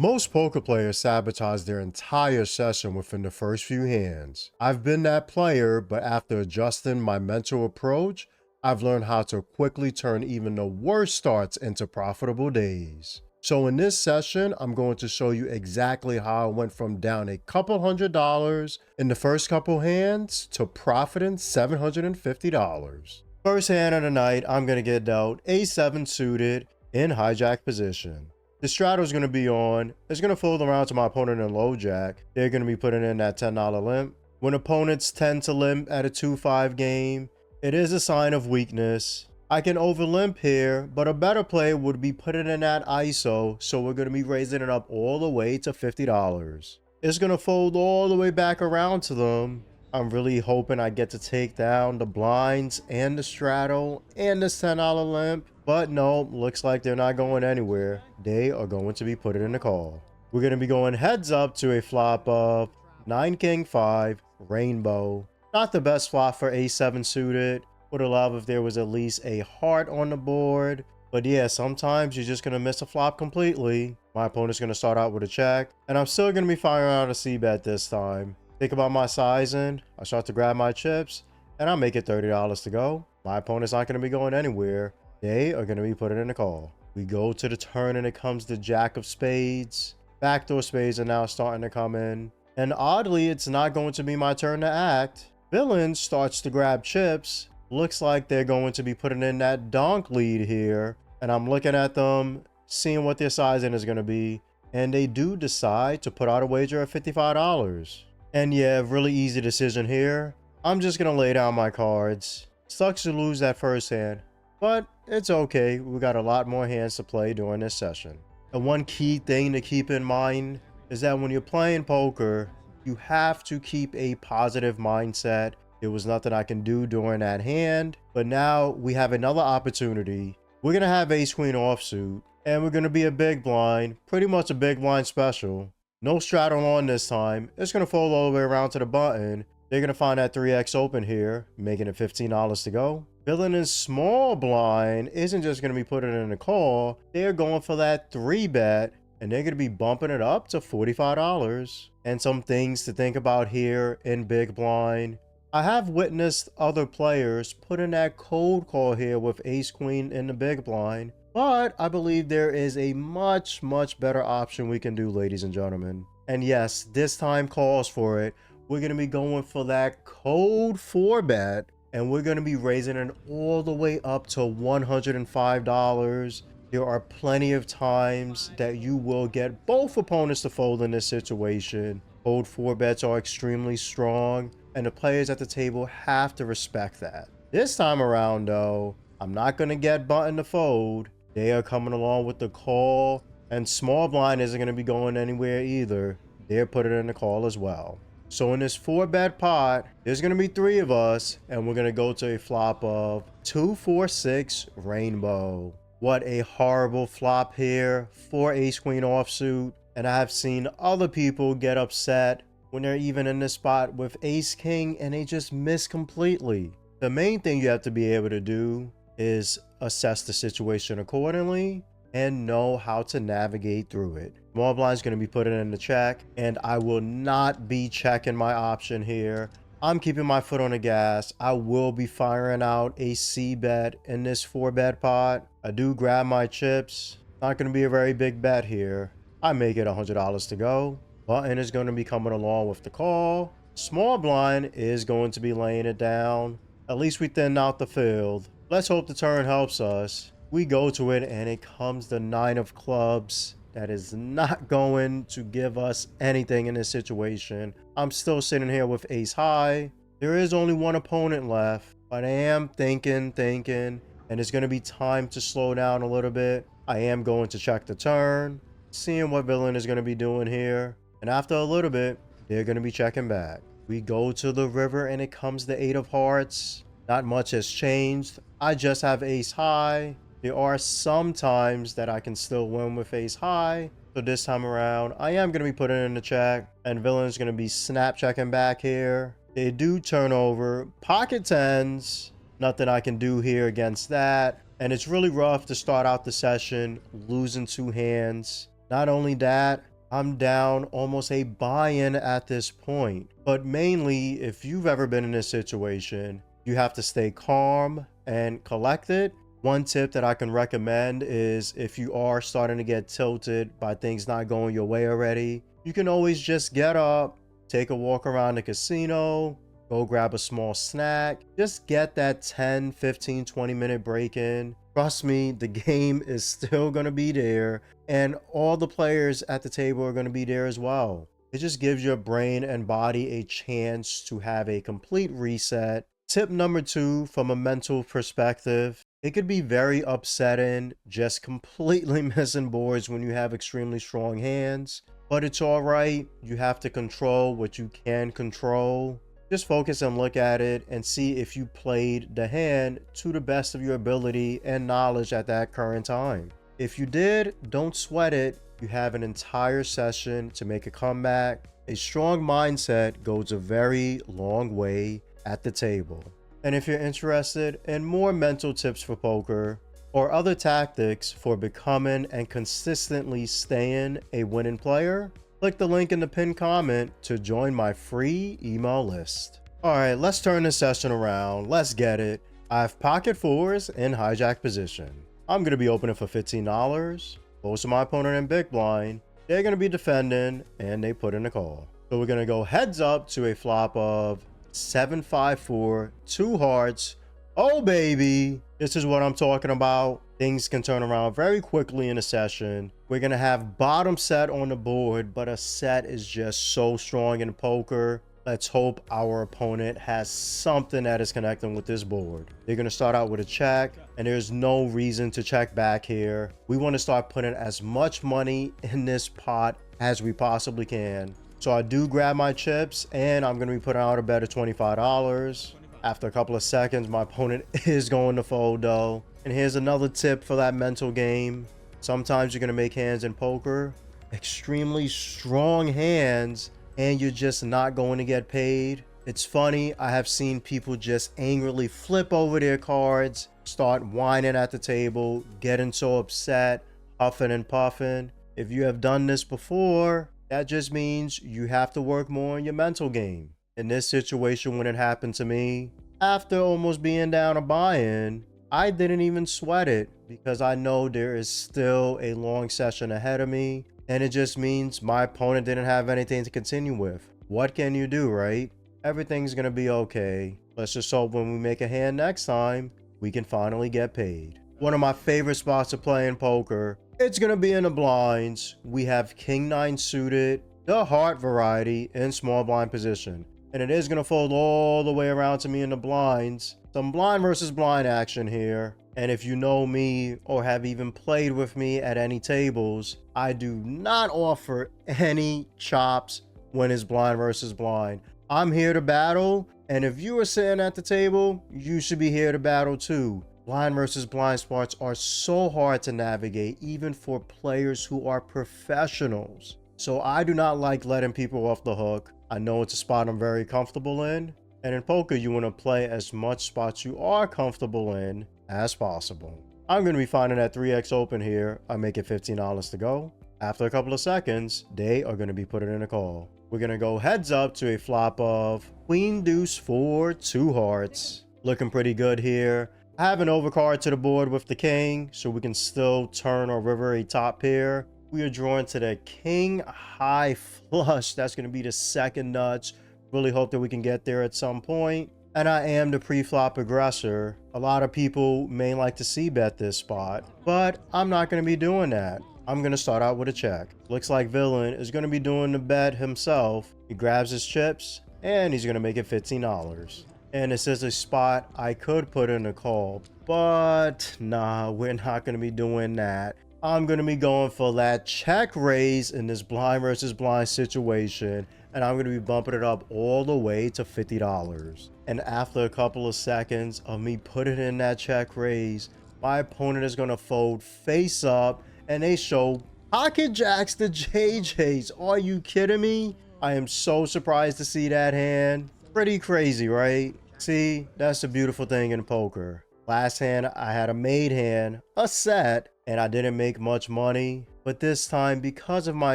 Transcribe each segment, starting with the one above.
Most poker players sabotage their entire session within the first few hands. I've been that player, but after adjusting my mental approach, I've learned how to quickly turn even the worst starts into profitable days. So in this session, I'm going to show you exactly how I went from down a couple $100 in the first couple hands to profiting $750. First hand of the night, I'm going to get dealt A7 suited in hijack position. The straddle is going to be on. It's going to fold around to my opponent in low jack. They're going to be putting in that $10 limp. When opponents tend to limp at a 2-5 game, it is a sign of weakness. I can over limp here, but a better play would be putting in that ISO, so we're going to be raising it up all the way to $50. It's going to fold all the way back around to them. I'm really hoping I get to take down the blinds and the straddle and this $10 limp. But no, looks like they're not going anywhere. They are going to be putting in the call. We're going to be going heads up to a flop of 9 King 5 rainbow. Not the best flop for A7 suited. Would have loved if there was at least a heart on the board. But yeah, sometimes you're just going to miss a flop completely. My opponent's going to start out with a check. And I'm still going to be firing out a C-bet this time. Think about my sizing. I start to grab my chips. And I make it $30 to go. My opponent's not going to be going anywhere. They are going to be putting in a call. We go to the turn and it comes to jack of spades. Backdoor spades are now starting to come in. And oddly, it's not going to be my turn to act. Villain starts to grab chips. Looks like they're going to be putting in that donk lead here. And I'm looking at them, seeing what their sizing is going to be. And they do decide to put out a wager of $55. And yeah, really easy decision here. I'm just going to lay down my cards. Sucks to lose that first hand. But it's okay. We got a lot more hands to play during this session. And one key thing to keep in mind is that when you're playing poker, you have to keep a positive mindset. There was nothing I can do during that hand, but now we have another opportunity. We're going to have ace queen offsuit, and we're going to be a big blind, pretty much a big blind special. No straddle on this time. It's going to fold all the way around to the button. They're going to find that 3x open here, making it $15 to go. Villain in small blind isn't just going to be putting in a call. They're going for that 3-bet, and they're going to be bumping it up to $45. And some things to think about here in big blind. I have witnessed other players put in that cold call here with ace queen in the big blind. But I believe there is a much better option we can do, ladies and gentlemen. And yes, this time calls for it. We're going to be going for that cold 4-bet. And we're going to be raising it all the way up to $105. There are plenty of times that you will get both opponents to fold in this situation. Cold 4-bets are extremely strong, and the players at the table have to respect that. This time around, though, I'm not going to get button to fold. They are coming along with the call, and small blind isn't going to be going anywhere either. They're putting in the call as well. So in this 4-bet pot, there's going to be 3 of us, and we're going to go to a flop of 2-4-6 rainbow. What a horrible flop here for ace queen offsuit. And I have seen other people get upset when they're even in this spot with ace king and they just miss completely. The main thing you have to be able to do is assess the situation accordingly and know how to navigate through it. Small blind is going to be putting in the check, and I will not be checking my option here. I'm keeping my foot on the gas. I will be firing out a C-bet in this 4-bet pot. I do grab my chips. Not going to be a very big bet here. I make it $100 to go. Button is going to be coming along with the call. Small blind is going to be laying it down. At least we thinned out the field. Let's hope the turn helps us. We go to it, and it comes the 9 of clubs. That is not going to give us anything in this situation. I'm still sitting here with ace high. There is only one opponent left, but I am thinking, and it's going to be time to slow down a little bit. I am going to check the turn, seeing what villain is going to be doing here. And after a little bit, they're going to be checking back. We go to the river, and it comes the 8 of hearts. Not much has changed. I just have ace high. There are some times that I can still win with ace high. So this time around, I am going to be putting in the check. And villain's going to be snap checking back here. They do turn over. Pocket tens. Nothing I can do here against that. And it's really rough to start out the session losing 2 hands. Not only that, I'm down almost a buy-in at this point. But mainly, if you've ever been in this situation, you have to stay calm and collected. One tip that I can recommend is if you are starting to get tilted by things not going your way already, you can always just get up, take a walk around the casino, go grab a small snack, just get that 10, 15, 20-minute break in. Trust me, the game is still going to be there, and all the players at the table are going to be there as well. It just gives your brain and body a chance to have a complete reset. Tip number 2, from a mental perspective, it could be very upsetting just completely missing boards when you have extremely strong hands, but it's all right. You have to control what you can control. Just focus and look at it and see if you played the hand to the best of your ability and knowledge at that current time. If you did, don't sweat it. You have an entire session to make a comeback. A strong mindset goes a very long way at the table. And if you're interested in more mental tips for poker or other tactics for becoming and consistently staying a winning player, click the link in the pinned comment to join my free email list. All right, let's turn this session around. Let's get it. I have pocket fours in hijack position. I'm going to be opening for $15. Most of my opponent in big blind. They're going to be defending, and they put in a call. So we're going to go heads up to a flop of 7-5-4, 2 hearts. Oh, baby. This is what I'm talking about. Things can turn around very quickly in a session. We're going to have bottom set on the board, but a set is just so strong in poker. Let's hope our opponent has something that is connecting with this board. They're going to start out with a check, and there's no reason to check back here. We want to start putting as much money in this pot as we possibly can. So I do grab my chips, and I'm going to be putting out a bet of $25. After a couple of seconds, my opponent is going to fold though. And here's another tip for that mental game. Sometimes you're going to make hands in poker, extremely strong hands, and you're just not going to get paid. It's funny, I have seen people just angrily flip over their cards, start whining at the table, getting so upset, huffing and puffing. If you have done this before, that just means you have to work more on your mental game. In this situation, when it happened to me, after almost being down a buy-in, I didn't even sweat it because I know there is still a long session ahead of me, and it just means my opponent didn't have anything to continue with. What can you do, right? Everything's gonna be okay. Let's just hope when we make a hand next time, we can finally get paid. One of my favorite spots to play in poker, it's gonna be in the blinds. We have King 9 suited, the heart variety, in small blind position. And it is going to fold all the way around to me in the blinds. Some blind versus blind action here. And if you know me or have even played with me at any tables, I do not offer any chops when it's blind versus blind. I'm here to battle. And if you are sitting at the table, you should be here to battle too. Blind versus blind spots are so hard to navigate, even for players who are professionals. So I do not like letting people off the hook. I know it's a spot I'm very comfortable in. And in poker, you want to play as much spots you are comfortable in as possible. I'm going to be finding that 3x open here. I make it $15 to go. After a couple of seconds, they are going to be putting in a call. We're going to go heads up to a flop of Queen Deuce 4, 2 hearts. Looking pretty good here. I have an overcard to the board with the king, so we can still turn or river a top pair. We are drawn to the king high flush. That's going to be the second nuts. Really hope that we can get there at some point. And I am the pre-flop aggressor. A lot of people may like to see bet this spot, but I'm not going to be doing that. I'm going to start out with a check. Looks like Villain is going to be doing the bet himself. He grabs his chips and he's going to make it $15. And this is a spot I could put in a call, but nah, we're not going to be doing that. I'm going to be going for that check raise in this blind versus blind situation, and I'm going to be bumping it up all the way to $50. And after a couple of seconds of me putting in that check raise, my opponent is going to fold face up, and they show pocket jacks to JJs. Are you kidding me? I am so surprised to see that hand. Pretty crazy, right? See, that's the beautiful thing in poker. Last hand, I had a made hand, a set, and I didn't make much money. But this time, because of my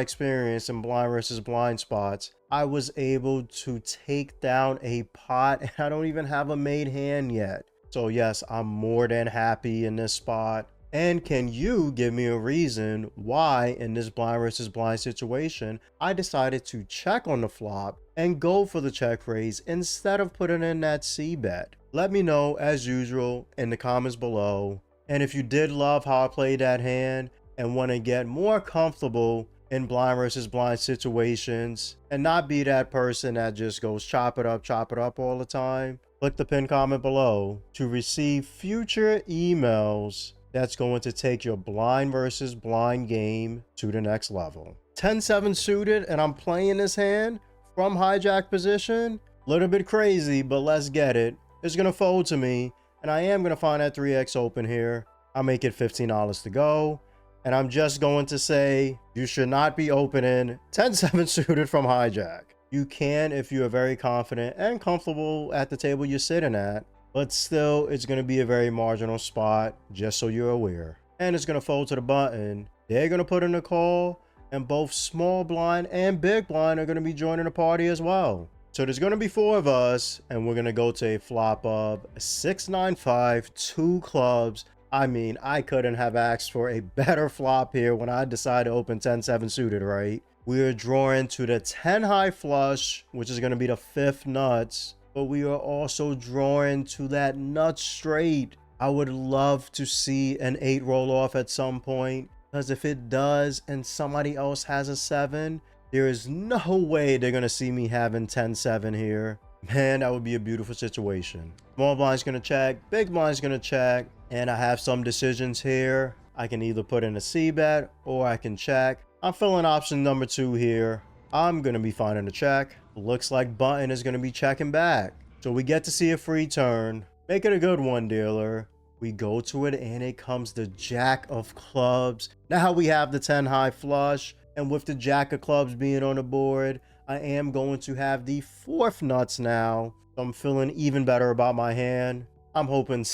experience in blind versus blind spots, I was able to take down a pot, and I don't even have a made hand yet. So yes, I'm more than happy in this spot. And can you give me a reason why in this blind versus blind situation, I decided to check on the flop and go for the check raise instead of putting in that C bet? Let me know as usual in the comments below. And if you did love how I played that hand and want to get more comfortable in blind versus blind situations and not be that person that just goes chop it up all the time, click the pinned comment below to receive future emails that's going to take your blind versus blind game to the next level. 10-7 suited, and I'm playing this hand from hijack position. A little bit crazy, but let's get it. It's going to fold to me, and I am going to find that 3x open here. I'll make it $15 to go. And I'm just going to say you should not be opening 10-7 suited from hijack. You can if you are very confident and comfortable at the table you're sitting at, but still it's going to be a very marginal spot, just so you're aware. And it's going to fold to the button. They're going to put in a call, and both small blind and big blind are going to be joining the party as well. So there's going to be 4 of us, and we're going to go to a flop of 6-9-5, 2 clubs. I mean, I couldn't have asked for a better flop here when I decided to open 10-7 suited, right? We are drawing to the 10 high flush, which is going to be the 5th nuts. But we are also drawing to that nut straight. I would love to see an 8 roll off at some point, because if it does and somebody else has a 7, there is no way they're going to see me having 10-7 here. Man, that would be a beautiful situation. Small blind's going to check, big blind's going to check, and I have some decisions here. I can either put in a C bet or I can check. I'm filling option number 2 here. I'm going to be finding a check. Looks like button is going to be checking back. So we get to see a free turn. Make it a good one, dealer. We go to it and it comes the jack of clubs. Now we have the 10 high flush. And with the jack of clubs being on the board, I am going to have the 4th nuts now. So I'm feeling even better about my hand. I'm hoping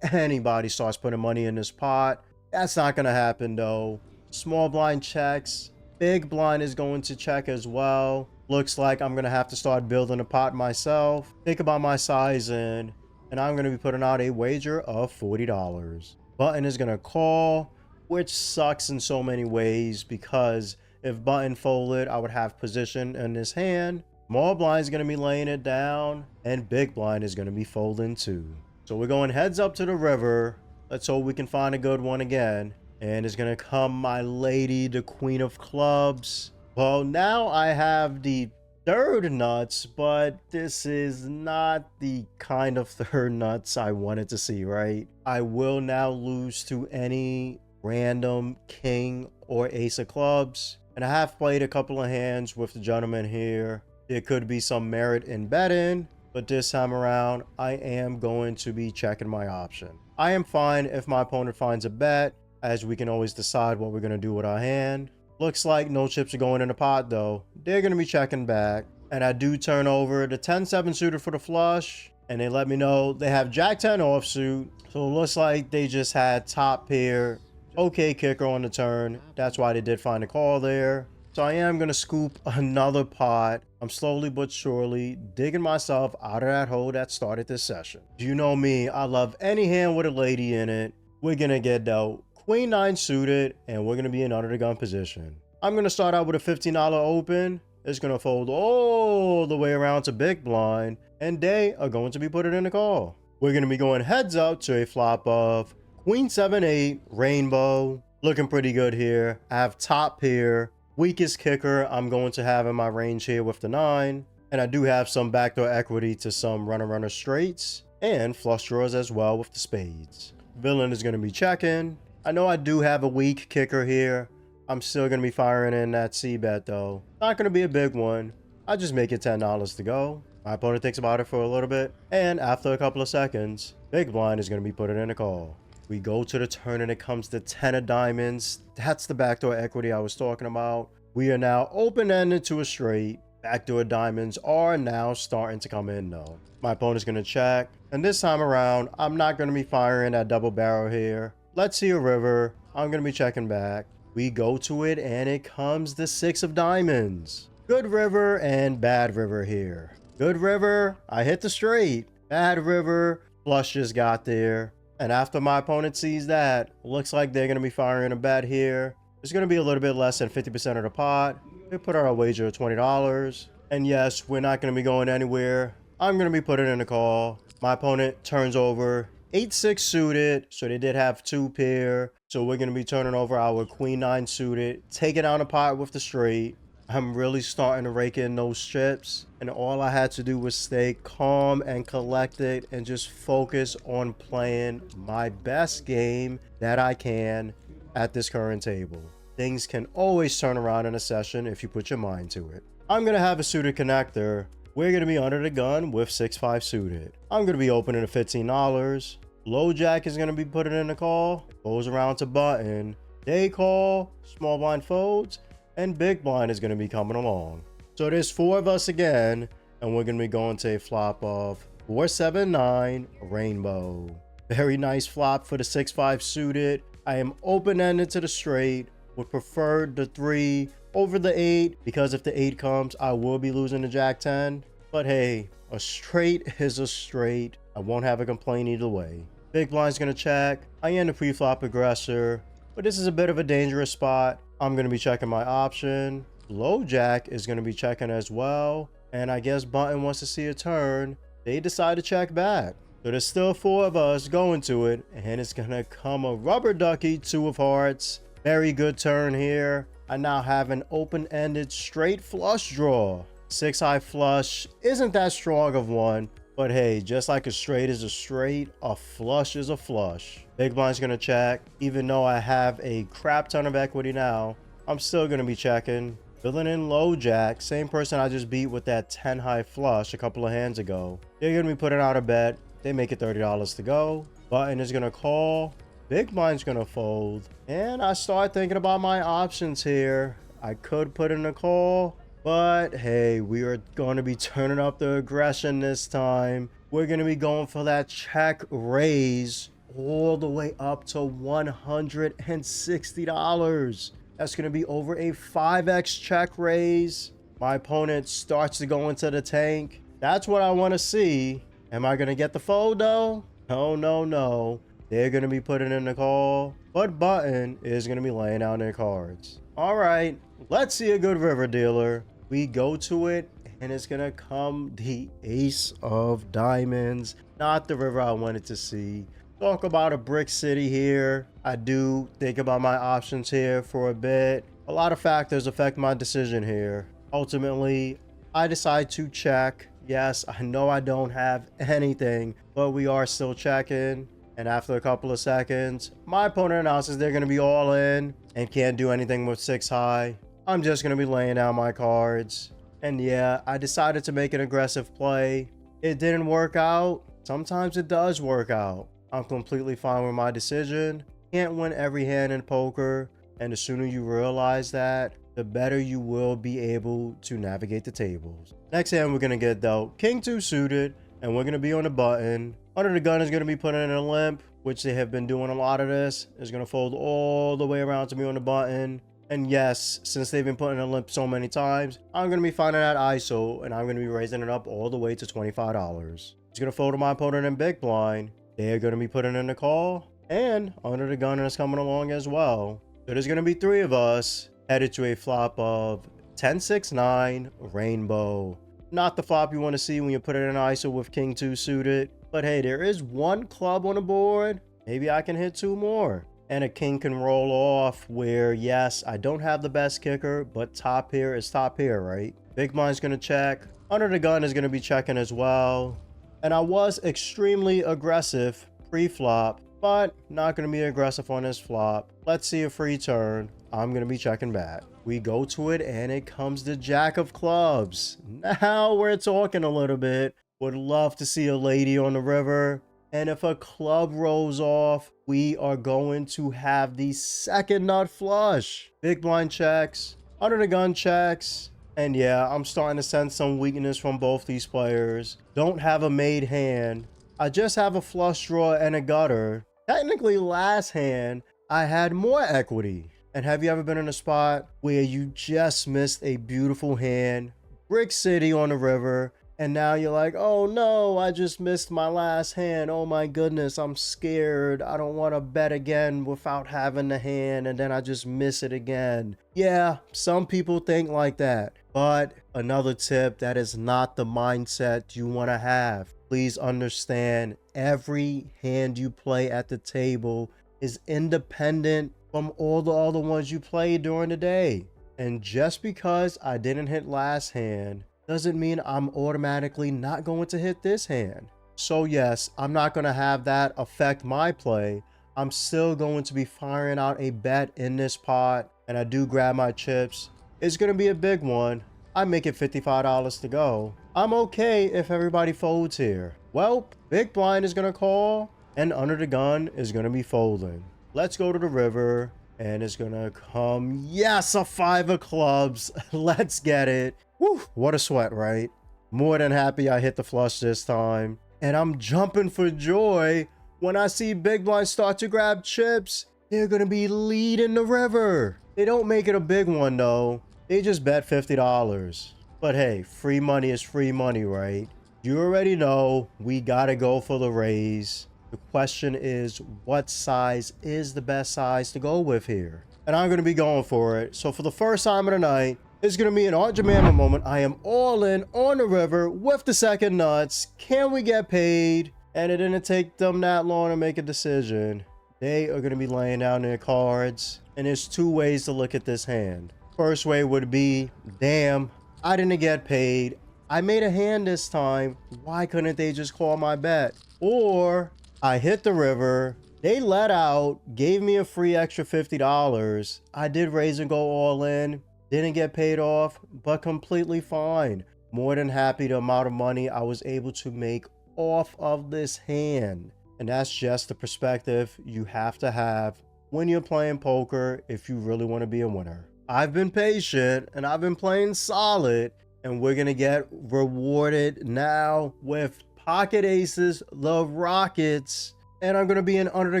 anybody starts putting money in this pot. That's not going to happen though. Small blind checks. Big blind is going to check as well. Looks like I'm going to have to start building a pot myself. Think about my sizing. And I'm going to be putting out a wager of $40. Button is going to call, which sucks in so many ways, because if button folded, I would have position in this hand. Small blind is going to be laying it down, and big blind is going to be folding too. So we're going heads up to the river. Let's hope we can find a good one again. And it's going to come my lady, the queen of clubs. Well, now I have the 3rd nuts, but this is not the kind of 3rd nuts I wanted to see, right? I will now lose to any random king or ace of clubs. And I have played a couple of hands with the gentleman here. There could be some merit in betting, but this time around, I am going to be checking my option. I am fine if my opponent finds a bet, as we can always decide what we're going to do with our hand. Looks like no chips are going in the pot though. They're going to be checking back. And I do turn over the 10-7 suited for the flush. And they let me know they have Jack 10 offsuit. So it looks like they just had top pair, okay kicker on the turn. That's why they did find a call there. So I am going to scoop another pot. I'm slowly but surely digging myself out of that hole that started this session. You know me, I love any hand with a lady in it. We're going to get though Queen 9 suited, and we're going to be in under the gun position. I'm going to start out with a $15 open. It's going to fold all the way around to big blind, and they are going to be putting in a call. We're going to be going heads up to a flop of Queen 7-8 rainbow. Looking pretty good here. I have top here. Weakest kicker I'm going to have in my range here with the 9. And I do have some backdoor equity to some runner straights and flush draws as well with the spades. Villain is going to be checking. I know I do have a weak kicker here. I'm still going to be firing in that C bet though. Not going to be a big one. I just make it $10 to go. My opponent thinks about it for a little bit. And after a couple of seconds, big blind is going to be putting in a call. We go to the turn and it comes to 10 of diamonds. That's the backdoor equity I was talking about. We are now open-ended to a straight. Backdoor diamonds are now starting to come in though. My opponent's going to check. And this time around, I'm not going to be firing that double barrel here. Let's see a river. I'm going to be checking back. We go to it and it comes the 6 of diamonds. Good river and bad river here. Good river, I hit the straight. Bad river, flush just got there. And after my opponent sees that, looks like they're going to be firing a bet here. It's going to be a little bit less than 50% of the pot. We put our wager of $20. And yes, we're not going to be going anywhere. I'm going to be putting in a call. My opponent turns over 8-6 suited, so they did have 2 pair. So we're going to be turning over our queen 9 suited, taking down the pot with the straight. I'm really starting to rake in those chips, and all I had to do was stay calm and collected and just focus on playing my best game that I can at this current table. Things can always turn around in a session if you put your mind to it. I'm going to have a suited connector. We're going to be under the gun with 6-5 suited. I'm going to be opening at $15. Low jack is going to be putting in a call. Goes around to button. They call. Small blind folds. And big blind is going to be coming along. So there's 4 of us again. And we're going to be going to a flop of 4-7-9 rainbow. Very nice flop for the 6-5 suited. I am open-ended to the straight. Would prefer the 3 over the 8, because if the 8 comes, I will be losing the jack 10. But hey, a straight is a straight. I won't have a complaint either way. Big blind's gonna check. I am the pre-flop aggressor, but this is a bit of a dangerous spot. I'm gonna be checking my option. Low jack is gonna be checking as well, and I guess button wants to see a turn. They decide to check back. So there's still 4 of us going to it, and it's gonna come a rubber ducky, 2 of hearts. Very good turn here. I now have an open-ended straight flush draw. 6 high flush isn't that strong of one, but hey, just like a straight is a straight, a flush is a flush. Big blind's gonna check. Even though I have a crap ton of equity now, I'm still gonna be checking. Filling in low jack, same person I just beat with that 10 high flush a couple of hands ago. They're gonna be putting out a bet. They make it $30 to go. Button is gonna call. Big blind's gonna fold, and I start thinking about my options here. I could put in a call, but hey, we are going to be turning up the aggression this time. We're going to be going for that check raise all the way up to $160. That's going to be over a 5x check raise. My opponent starts to go into the tank. That's what I want to see. Am I going to get the fold though? No. They're going to be putting in the call, but button is going to be laying down their cards. All right, let's see a good river dealer. We go to it, and it's going to come the ace of diamonds. Not the river I wanted to see. Talk about a brick city here. I do think about my options here for a bit. A lot of factors affect my decision here. Ultimately, I decide to check. Yes, I know I don't have anything, but we are still checking. And after a couple of seconds, my opponent announces they're going to be all in and can't do anything with 6 high. I'm just going to be laying down my cards. And yeah, I decided to make an aggressive play. It didn't work out. Sometimes it does work out. I'm completely fine with my decision. Can't win every hand in poker. And the sooner you realize that, the better you will be able to navigate the tables. Next hand we're going to get dealt King 2 suited, and we're going to be on the button. Under the gun is going to be putting in a limp, which they have been doing a lot of this. Is going to fold all the way around to me on the button. And yes, since they've been putting in a limp so many times, I'm going to be finding that ISO, and I'm going to be raising it up all the way to $25. He's going to fold to my opponent in big blind. They're going to be putting in the call, and under the gun is coming along as well. So there's going to be 3 of us headed to a flop of 10-6-9 rainbow. Not the flop you want to see when you put it in ISO with King 2 suited. But hey, there is 1 club on the board. Maybe I can hit 2 more. And a king can roll off where, yes, I don't have the best kicker, but top pair is top pair, right? Big blind's going to check. Under the gun is going to be checking as well. And I was extremely aggressive pre-flop, but not going to be aggressive on this flop. Let's see a free turn. I'm going to be checking back. We go to it, and it comes the jack of clubs. Now we're talking a little bit. Would love to see a lady on the river. And if a club rolls off, we are going to have the second nut flush. Big blind checks. Under the gun checks. And yeah, I'm starting to sense some weakness from both these players. Don't have a made hand. I just have a flush draw and a gutter. Technically, last hand, I had more equity. And have you ever been in a spot where you just missed a beautiful hand, Brick City on the river, and now you're like, oh no, I just missed my last hand. Oh my goodness, I'm scared. I don't want to bet again without having the hand, and then I just miss it again. Yeah, some people think like that. But another tip, that is not the mindset you want to have. Please understand, every hand you play at the table is independent from all the other ones you played during the day. And just because I didn't hit last hand doesn't mean I'm automatically not going to hit this hand. So yes, I'm not going to have that affect my play. I'm still going to be firing out a bet in this pot, and I do grab my chips. It's going to be a big one. I make it $55 to go. I'm okay if everybody folds here. Well, big blind is going to call, and under the gun is going to be folding. Let's go to the river, and it's going to come. Yes, a 5 of clubs. Let's get it. Woo, what a sweat, right? More than happy I hit the flush this time. And I'm jumping for joy when I see big blind start to grab chips. They're going to be leading the river. They don't make it a big one, though. They just bet $50. But hey, free money is free money, right? You already know we got to go for the raise. The question is, what size is the best size to go with here? And I'm going to be going for it. So for the first time of the night, it's going to be an Art Jemima moment. I am all in on the river with the second nuts. Can we get paid? And it didn't take them that long to make a decision. They are going to be laying down their cards. And there's two ways to look at this hand. First way would be, damn, I didn't get paid. I made a hand this time. Why couldn't they just call my bet? Or I hit the river. They let out, gave me a free extra $50. I did raise and go all in. Didn't get paid off, but completely fine. More than happy the amount of money I was able to make off of this hand. And that's just the perspective you have to have when you're playing poker if you really want to be a winner. I've been patient and I've been playing solid, and we're going to get rewarded now with pocket aces, the Rockets, and I'm going to be in under the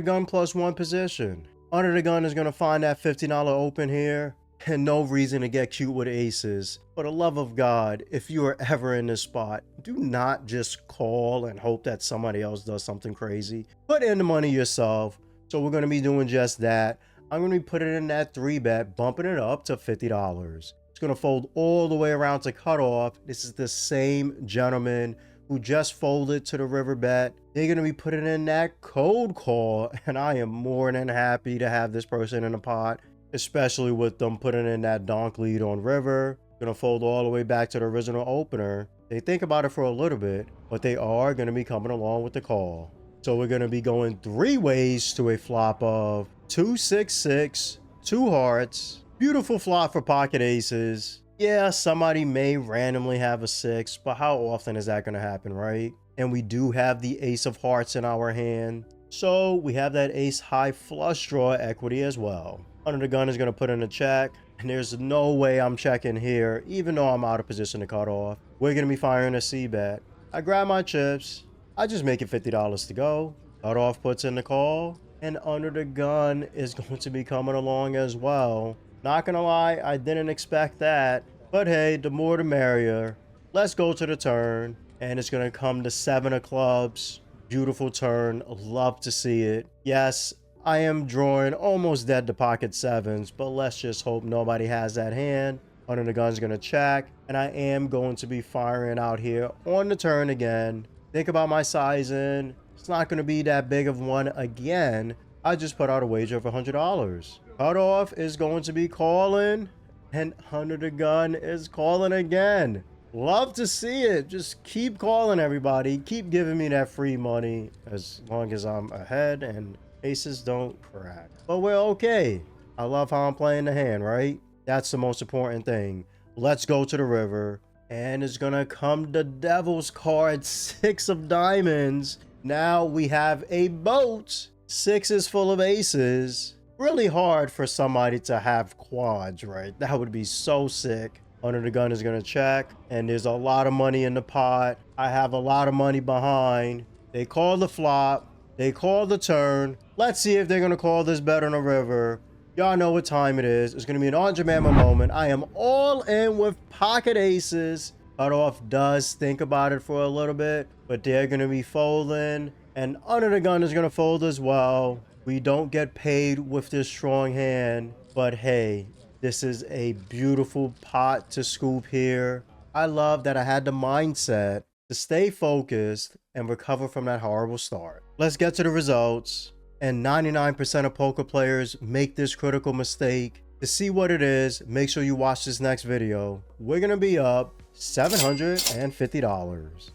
gun +1 position. Under the gun is going to find that $50 open here. And no reason to get cute with aces. For the love of God, if you are ever in this spot, do not just call and hope that somebody else does something crazy. Put in the money yourself. So we're going to be doing just that. I'm going to be putting in that 3-bet, bumping it up to $50. It's going to fold all the way around to cutoff. This is the same gentleman who just folded to the river bet. They're going to be putting in that cold call, and I am more than happy to have this person in the pot. Especially with them putting in that donk lead on river. Gonna fold all the way back to the original opener. They think about it for a little bit, but they are gonna be coming along with the call. So we're gonna be going 3 ways to a flop of 2, 6, 6, 2 hearts. Beautiful flop for pocket aces. Yeah, somebody may randomly have a 6, but how often is that gonna happen, right? And we do have the ace of hearts in our hand. So we have that ace high flush draw equity as well. Under the gun is going to put in a check, and there's no way I'm checking here, even though I'm out of position to cut off. We're going to be firing a C-bet. I grab my chips. I just make it $50 to go. Cut off puts in the call, and under the gun is going to be coming along as well. Not going to lie, I didn't expect that, but hey, the more the merrier. Let's go to the turn, and it's going to come to 7 of clubs. Beautiful turn. Love to see it. Yes, I am drawing almost dead to pocket 7s, but let's just hope nobody has that hand. Under the gun's going to check, and I am going to be firing out here on the turn again. Think about my sizing. It's not going to be that big of one again. I just put out a wager of $100. Cutoff is going to be calling, and under the gun is calling again. Love to see it. Just keep calling, everybody. Keep giving me that free money as long as I'm ahead and aces don't crack. But we're okay. I love how I'm playing the hand, right? That's the most important thing. Let's go to the river. And it's gonna come the devil's card, 6 of diamonds. Now we have a boat. 6 is full of aces. Really hard for somebody to have quads, right? That would be so sick. Under the gun is gonna check. And there's a lot of money in the pot. I have a lot of money behind. They call the flop. They call the turn. Let's see if they're going to call this bet on the river. Y'all know what time it is. It's going to be an on-demand moment. I am all in with pocket aces. Cutoff does think about it for a little bit, but they're going to be folding. And under the gun is going to fold as well. We don't get paid with this strong hand, but hey, this is a beautiful pot to scoop here. I love that I had the mindset to stay focused and recover from that horrible start. Let's get to the results. And 99% of poker players make this critical mistake. To see what it is, make sure you watch this next video. We're going to be up $750.